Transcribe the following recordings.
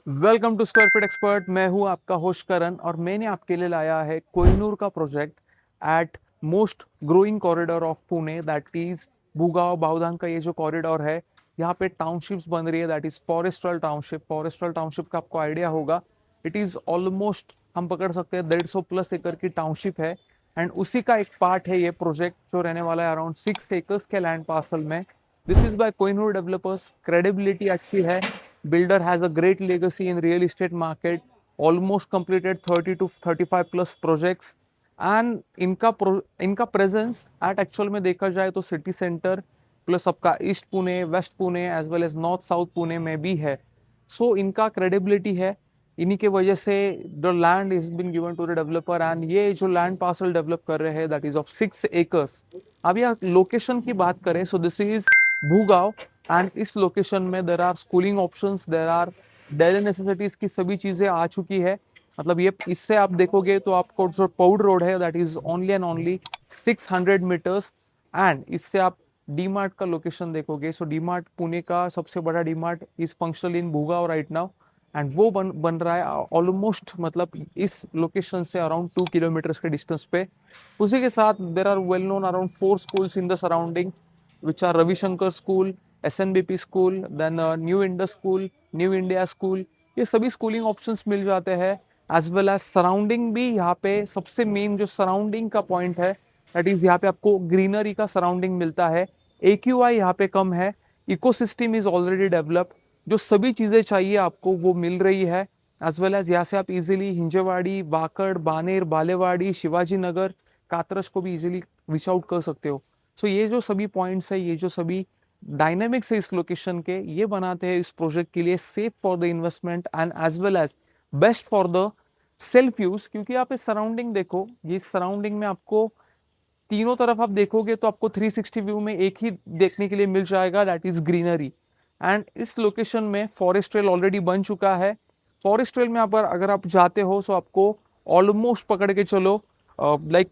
Welcome to square feet expert. मैं हूं आपका होस्ट करण और मैंने आपके लिए लाया है कोहिनूर का project at most growing corridor of Pune, that is Bhugaon Bavdhan का ये जो कॉरिडोर है, यहाँ पे टाउनशिप्स बन रही है, दैट इज फॉरेस्ट्रल टाउनशिप। फॉरेस्ट्रल टाउनशिप का आपको आइडिया होगा, इट इज ऑलमोस्ट हम पकड़ सकते हैं 150+ एकड़ की टाउनशिप है। एंड उसी का एक पार्ट है ये प्रोजेक्ट जो रहने वाला है अराउंड 6 एकर्स के लैंड पार्सल में। This is by Kohinoor developers. Credibility अच्छी है, builder has a great legacy in real estate market, almost completed 30 to 35 plus projects। And इनका प्रेजेंस एट एक्चुअल में देखा जाए तो सिटी सेंटर प्लस आपका east Pune, west Pune as well as north south Pune में भी है। सो इनका क्रेडिबिलिटी है, इन्हीं के वजह से the land is been given to the developer. And ये जो लैंड पार्सल डेवलप कर रहे हैं दैट इज ऑफ 6 एकर्स। अब यहाँ लोकेशन की बात करें, so this is Bhugaon. And इस लोकेशन में there are schooling options, there are daily necessities की सभी चीजें आ चुकी है। मतलब ये इससे आप देखोगे तो आपको जो पौड रोड है that is only and only 600 metres. And इससे आप डी मार्ट का लोकेशन देखोगे, सो डी मार्ट पुणे का सबसे बड़ा D Mart is functional in Bhugaon right now. And वो बन रहा है ऑलमोस्ट, मतलब इस लोकेशन से अराउंड 2 किलोमीटर्स के डिस्टेंस पे। उसी के साथ there are well known around 4 schools in the surrounding, which are Ravishankar School, SNBP School, then New Indus School, New India School। ये सभी स्कूलिंग ऑप्शंस मिल जाते हैं। एज वेल एज सराउंडिंग भी यहाँ पे सबसे मेन जो सराउंडिंग का पॉइंट है दैट इज यहाँ पे आपको ग्रीनरी का सराउंडिंग मिलता है। AQI यहाँ पे कम है, इकोसिस्टम इज ऑलरेडी डेवलप्ड, जो सभी चीज़ें चाहिए आपको वो मिल रही है। एज वेल एज यहाँ से आप इजीली हिंजेवाड़ी, वाकड़, बानेर, बालेवाड़ी, शिवाजी नगर, कातरस को भी इजीली विच आउट कर सकते हो। सो ये जो सभी पॉइंट्स है, ये जो सभी डायनेमिक्स है इस लोकेशन के, ये बनाते हैं इस प्रोजेक्ट के लिए safe for the investment and as well as best for the self use. क्योंकि आप इस सराउंडिंग देखो, ये सराउंडिंग में आपको तीनों तरफ आप देखोगे तो आपको 360 व्यू में एक ही देखने के लिए मिल जाएगा, दैट इज ग्रीनरी। एंड इस लोकेशन में फॉरेस्ट ट्रेल ऑलरेडी बन चुका है। फॉरेस्ट ट्रेल में अगर आप जाते हो तो आपको ऑलमोस्ट पकड़ के चलो लाइक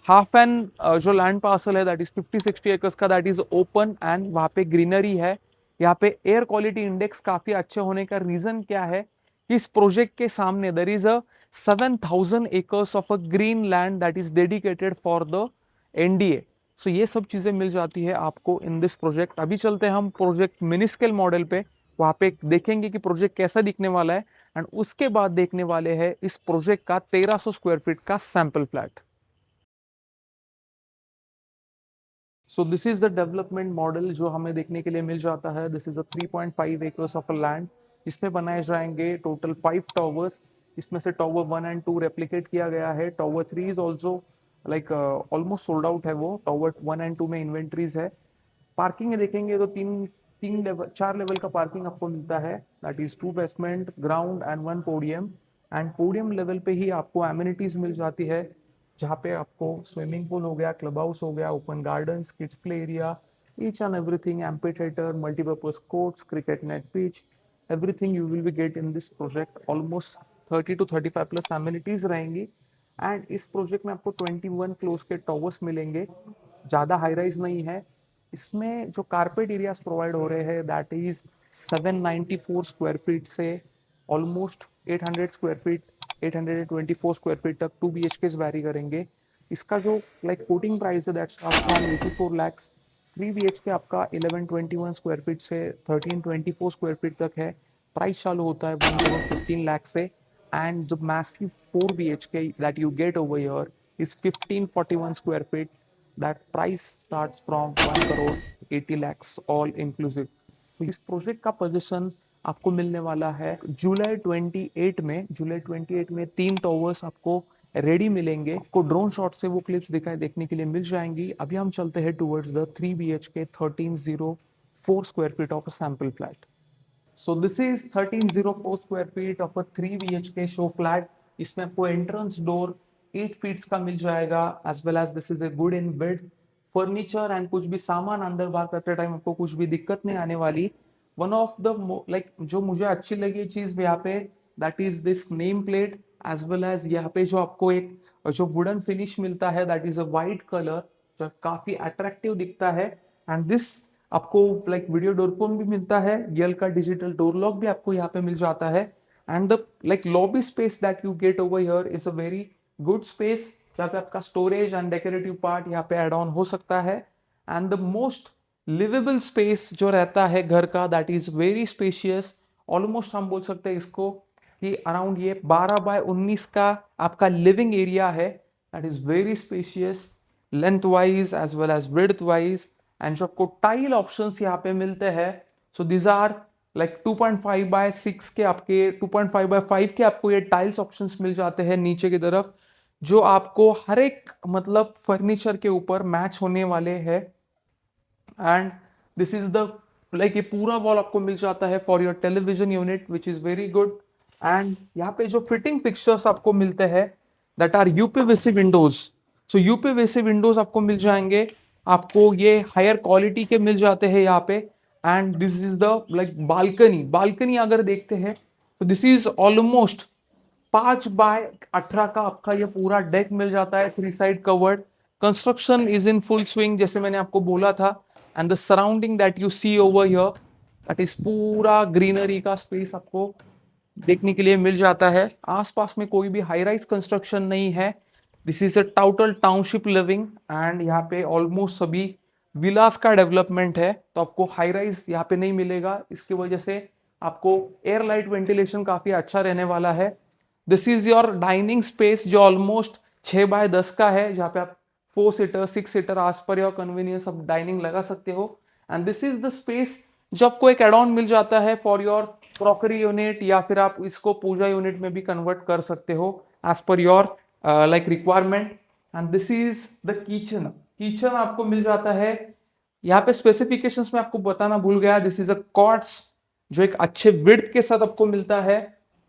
हाफ एन जो लैंड पार्सल है दैट इज 50-60 एकर्स का, दैट इज ओपन एंड वहाँ पे ग्रीनरी है। यहाँ पे एयर क्वालिटी इंडेक्स काफी अच्छे होने का रीजन क्या है कि इस प्रोजेक्ट के सामने there is a 7,000 acres of a green land that is dedicated for the NDA। सो ये सब चीजें मिल जाती है आपको इन दिस प्रोजेक्ट। अभी चलते हैं हम प्रोजेक्ट मिनी स्केल मॉडल पे, वहाँ पे देखेंगे कि प्रोजेक्ट कैसा दिखने वाला है। एंड उसके बाद देखने वाले हैं इस प्रोजेक्ट का 1300 स्क्वायर फीट का sample flat. So this is the development model जो हमें देखने के लिए मिल जाता है। This is a 3.5 acres of a land. इसमें बनाए जाएंगे टोटल 5 टावर्स। इसमें से टावर 1 एंड 2 रेप्लिकेट किया गया है। Tower 3 is also like almost sold out है, वो टावर 1 एंड 2 में इन्वेंट्रीज है। पार्किंग में देखेंगे तो तीन तीन लेवल 4 लेवल का पार्किंग आपको मिलता है, that is 2 basement, ground and 1 podium. And podium level पे ही आपको एमिनिटीज मिल जाती है, जहाँ पे आपको स्विमिंग पूल हो गया, क्लब हाउस हो गया, open garden, kids play area, each and everything, amphi theatre, multipurpose courts, cricket net pitch, everything you will be get in this project. Almost 30 to 35+ amenities रहेंगी। एंड इस project में आपको 21 floors के towers मिलेंगे, ज़्यादा high rise नहीं है। इसमें जो कारपेट एरियाज प्रोवाइड हो रहे हैं दैट इज 794 स्क्वायर फीट से almost 800 square feet, 824 square feet तक 2 BHK वैरी करेंगे। इसका जो लाइक कोटिंग प्राइस है दैट्स फ्रॉम 84 लैक्स। 3 BHK आपका 1121 स्क्वायर फीट से 1324 स्क्वायर फीट तक है। प्राइस चालू होता है 1 करोड़ 15 लाख से। And the massive 4 BHK that you get over here is 1541 square feet, that price starts from 1 crore 80 lakhs all inclusive। तो इस प्रोजेक्ट का पोजीशन आपको मिलने वाला है जुलाई 28 में 3 टॉवर्स आपको रेडी मिलेंगे। आपको ड्रोन शॉट से वो क्लिप्स दिखाई देखने के लिए मिल जाएंगी। अभी हम चलते हैं towards the 3 BHK 1304 square feet of a sample flat. So this is 1304 square feet of a 3 BHK show flat. इसमें आपको एंट्रेंस डोर 8 फीट का मिल जाएगा, as well as this is a good in build furniture. And कुछ भी सामान अंदर बाहर करते टाइम आपको कुछ भी दिक्कत नहीं आने वाली। वन ऑफ द लाइक जो मुझे अच्छी लगी चीज यहाँ पे that is this name plate, as well as यहाँ पे जो आपको एक जो वुडन फिनिश मिलता है that is a white colour, जो काफी अट्रैक्टिव दिखता है। एंड दिस आपको लाइक वीडियो डोर फोन भी मिलता है, यल का डिजिटल डोर लॉक भी आपको यहाँ पे मिल जाता है। And the like lobby space that you get over here is a very good space, जहाँ पे आपका स्टोरेज एंड डेकोरेटिव पार्ट यहाँ पे एड ऑन हो सकता है। And the most livable space जो रहता है घर का, that is very spacious. Almost हम बोल सकते हैं इसको कि अराउंड ये 12 बाय 19 का आपका लिविंग एरिया है, that is very spacious length wise as well as breadth wise. And जो आपको टाइल ऑप्शंस यहाँ पे मिलते हैं, so this are like 2.5 by 6 के आपके 2.5 बाय 5 के आपको ये टाइल्स ऑप्शंस मिल जाते हैं नीचे की तरफ, जो आपको हर एक मतलब फर्नीचर के ऊपर मैच होने वाले हैं। And this is the like ये पूरा वॉल आपको मिल जाता है for your television unit which is very good. And यहाँ पे जो फिटिंग फिक्सचर्स आपको मिलते हैं that are UPVC windows. So UPVC windows आपको मिल जाएंगे, आपको ये हायर क्वालिटी के मिल जाते हैं यहाँ पे। And this is the like balcony अगर देखते हैं तो दिस इज ऑलमोस्ट 5 बाय 18 का आपका ये पूरा डेक मिल जाता है, 3 side covered. Construction is in full swing जैसे मैंने आपको बोला था। And the surrounding that you see over here, that is पूरा ग्रीनरी का स्पेस आपको देखने के लिए मिल जाता है। आसपास में कोई भी हाई राइज कंस्ट्रक्शन नहीं है। This is a total township living and यहाँ पे ऑलमोस्ट सभी विलास का डेवलपमेंट है, तो आपको हाई राइज यहाँ पे नहीं मिलेगा। इसकी वजह से आपको एयर लाइट वेंटिलेशन काफी अच्छा रहने वाला है। This is your dining space जो ऑलमोस्ट 6 बाय 10 का है, जहाँ पे आप 4 सीटर 6 सीटर आज पर योर कन्वीनियंस आप डाइनिंग लगा सकते हो। And this is the space जो आपको एक एड ऑन मिल जाता है फॉर योर क्रॉकरी यूनिट, या फिर आप इसको पूजा यूनिट में भी कन्वर्ट कर सकते हो as per your like requirement. And this is the kitchen आपको मिल जाता है। यहाँ पे स्पेसिफिकेशंस में आपको बताना भूल गया, दिस इज अ कॉट्स जो एक अच्छे विड्थ के साथ आपको मिलता है।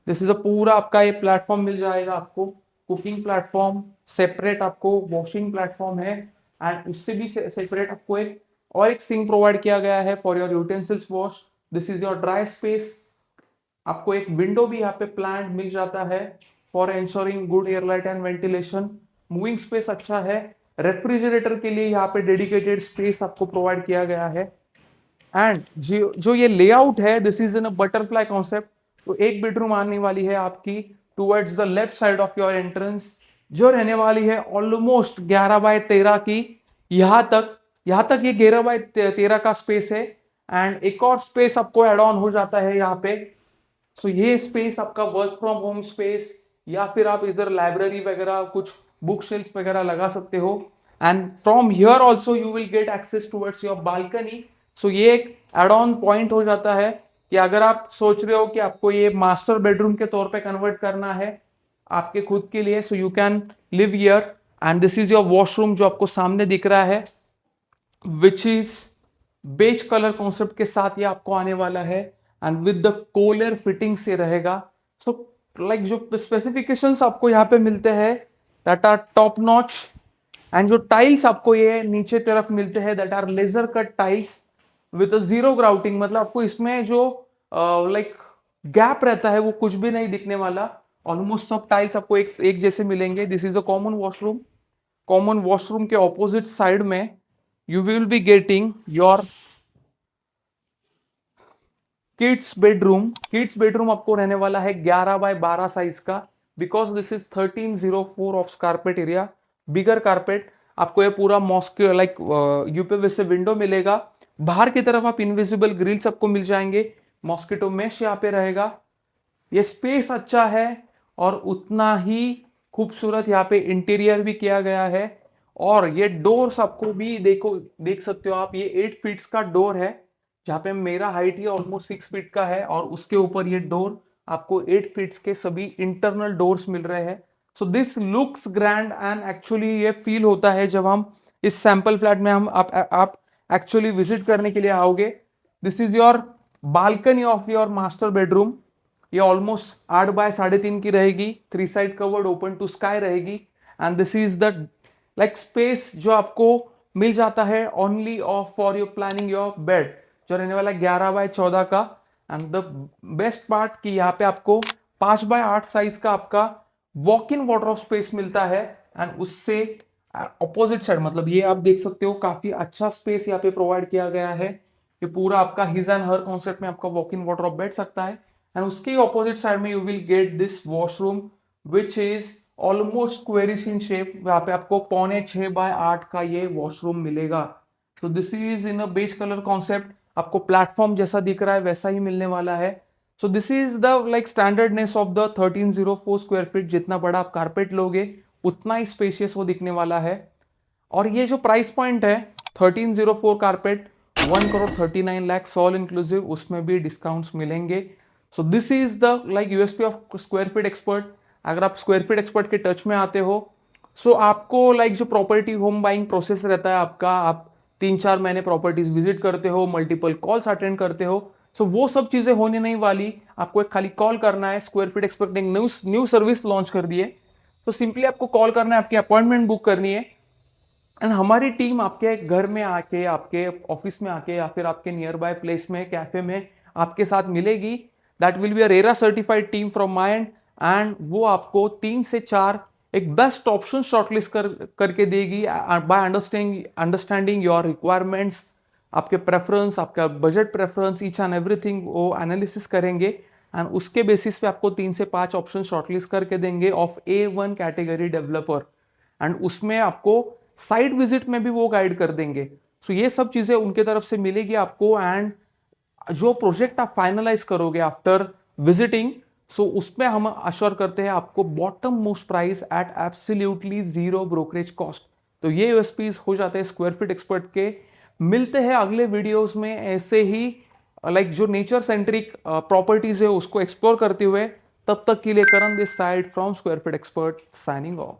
दिस इज अ पूरा आपका ये प्लेटफॉर्म मिल जाएगा आपको, कुकिंग प्लेटफॉर्म, सेपरेट आपको वॉशिंग प्लेटफॉर्म है। एंड उससे भी सेपरेट आपको एक और एक सिंक प्रोवाइड किया गया है for your utensils wash. This is your dry space. आपको एक विंडो भी यहाँ पे प्लान मिल जाता है for ensuring good air light and ventilation. Moving space अच्छा है। रेफ्रिजरेटर के लिए यहाँ पे डेडिकेटेड स्पेस आपको प्रोवाइड किया गया है। एंड जो ये लेआउट है, this is in a butterfly concept. तो एक बेडरूम आने वाली है आपकी towards the left side of your entrance, जो रहने वाली है ऑलमोस्ट 11 बाय 13 की। यहाँ तक ये 11 बाय 13 का स्पेस है। एंड एक और स्पेस आपको एड ऑन हो जाता है यहाँ पे। सो ये स्पेस आपका वर्क फ्रॉम होम स्पेस, या फिर आप इधर लाइब्रेरी वगैरह कुछ बुक शेल्फ वगैरह लगा सकते हो। And from here also you will get access towards your balcony. So ये एक एड ऑन पॉइंट हो जाता है कि अगर आप सोच रहे हो कि आपको ये मास्टर बेडरूम के तौर पे कन्वर्ट करना है आपके खुद के लिए, so you can live here. And this is your washroom जो आपको सामने दिख रहा है, which is beige colour concept के साथ ये आपको आने वाला है and with the colour fitting से रहेगा। सो लाइक जो स्पेसिफिकेशंस आपको यहाँ पे मिलते हैं that are top notch. And जो टाइल्स आपको ये नीचे तरफ मिलते हैं that are laser cut tiles with zero grouting, मतलब आपको इसमें जो लाइक गैप रहता है वो कुछ भी नहीं दिखने वाला। ऑलमोस्ट सब टाइल्स आपको एक जैसे मिलेंगे। This is a common washroom. Common washroom के ऑपोजिट साइड में you will be getting your kids bedroom आपको रहने वाला है 11 बाय 12 साइज का, because this is 1304 of carpet area, bigger carpet. आपको ये पूरा मॉस्क लाइक यूपीवीसी विंडो मिलेगा। बाहर की तरफ आप इनविजिबल ग्रिल्स आपको मिल जाएंगे, मॉस्किटो मेश यहाँ पे रहेगा। ये स्पेस अच्छा है और उतना ही खूबसूरत यहाँ पे इंटीरियर भी किया गया है। और ये डोर्स आपको भी देख सकते हो आप, ये 8 फीट्स का डोर है, जहाँ पे मेरा हाइट ही ऑलमोस्ट 6 फीट का है, और उसके ऊपर ये डोर आपको 8 फीट्स के सभी इंटरनल डोर्स मिल रहे हैं। So this looks grand and actually ये फील होता है जब हम इस सैंपल फ्लैट में आप एक्चुअली विजिट करने के लिए आओगे। This is your balcony of your master bedroom. ये ऑलमोस्ट 8 बाय 3.5 की रहेगी, 3 side covered open to sky रहेगी। And this is the like space जो आपको मिल जाता है only of for your planning your bed, जो रहने वाला 11 बाय 14 का। एंड द बेस्ट पार्ट कि यहाँ पे आपको 5 बाय 8 साइज का आपका वॉक इन वार्डरोब स्पेस मिलता है। एंड उससे अपोजिट साइड, मतलब ये आप देख सकते हो काफी अच्छा स्पेस यहाँ पे प्रोवाइड किया गया है। ये पूरा आपका हिज एंड हर कॉन्सेप्ट में आपका वॉक इन वार्डरोब बैठ सकता है। एंड उसके ऑपोजिट साइड में you will get this washroom which is almost squarish in shape. यहाँ पे आपको 6.25 बाय 8 का ये वॉशरूम मिलेगा। So this is in a beige colour concept. आपको प्लेटफॉर्म जैसा दिख रहा है वैसा ही मिलने वाला है। So this is the like standardness of the 1304 square feet. जितना बड़ा आप कारपेट लोगे उतना ही स्पेशियस वो दिखने वाला है। और ये जो प्राइस पॉइंट है 1304 कारपेट 1,39,00,000 ऑल इंक्लूसिव, उसमें भी डिस्काउंट्स मिलेंगे। सो this is the like USP of square feet expert. अगर आप स्क्वायर फीट एक्सपर्ट के टच में आते हो सो आपको लाइक जो प्रॉपर्टी होम बाइंग प्रोसेस रहता है आपका, आप 3-4 महीने प्रॉपर्टीज विजिट करते हो, मल्टीपल कॉल्स अटेंड करते हो, सो वो सब चीजें होने नहीं वाली। आपको एक खाली कॉल करना है। स्क्वायर फीट एक्सपर्ट ने न्यू सर्विस लॉन्च कर दी है। तो सिंपली आपको कॉल करना है, आपकी अपॉइंटमेंट बुक करनी है एंड हमारी टीम आपके घर में आके, आपके ऑफिस में आके या फिर आपके नियर बाय प्लेस में, कैफे में आपके साथ मिलेगी। That will be a RERA certified team from my and. And वो आपको 3 से 4 एक बेस्ट ऑप्शन शॉर्टलिस्ट करके देगी बाय अंडरस्टैंडिंग योर रिक्वायरमेंट्स, आपके प्रेफरेंस, आपका budget preference, each and everything वो एनालिसिस करेंगे एंड उसके बेसिस पे आपको 3 से 5 ऑप्शन शॉर्टलिस्ट करके देंगे of A1 category developer. And उसमें आपको साइट विजिट में भी वो गाइड कर देंगे। सो ये सब चीजें उनके तरफ से मिलेगी आपको। एंड जो प्रोजेक्ट आप फाइनलाइज करोगे आफ्टर विजिटिंग, सो उसमें हम अश्योर करते हैं आपको bottom most price at absolutely zero brokerage cost. तो ये यूएसपीज हो जाते हैं स्क्वायर फीट एक्सपर्ट के। मिलते हैं अगले वीडियोस में ऐसे ही लाइक जो नेचर सेंट्रिक प्रॉपर्टीज है उसको एक्सप्लोर करते हुए। तब तक के लिए Karan this side from square feet expert signing of.